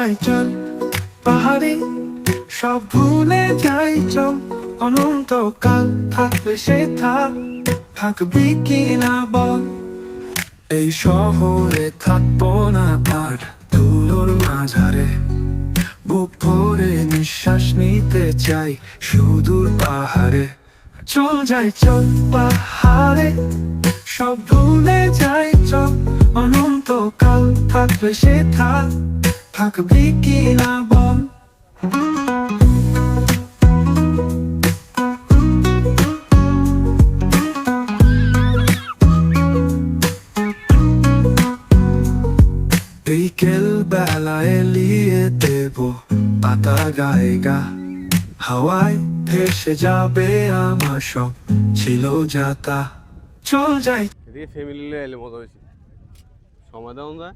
যাই চল পাহাড়ে, সব ভুলে যাই চল। অনন্তকাল থাকবে সে থাকবি কি না বল। এই শহরে থাকবো না আর ধুলোর মাঝারে, বুক ভরে নিঃশ্বাস নিতে চাই সুদূর পাহাড়ে। চল যাই চল পাহাড়ে, সব ভুলে যাই চল। অনন্তকাল থাকবে সে থাকবি কি না বল। বিকেল বেলায় এলিয়ে দেব পাতা গায়ে, হাওয়ায় ভেসে যাবে আমার সব ছিল যাতা। চল যাই ফ্যামিলি এলে মজা হয়েছে, সময় দেওয়া যায়।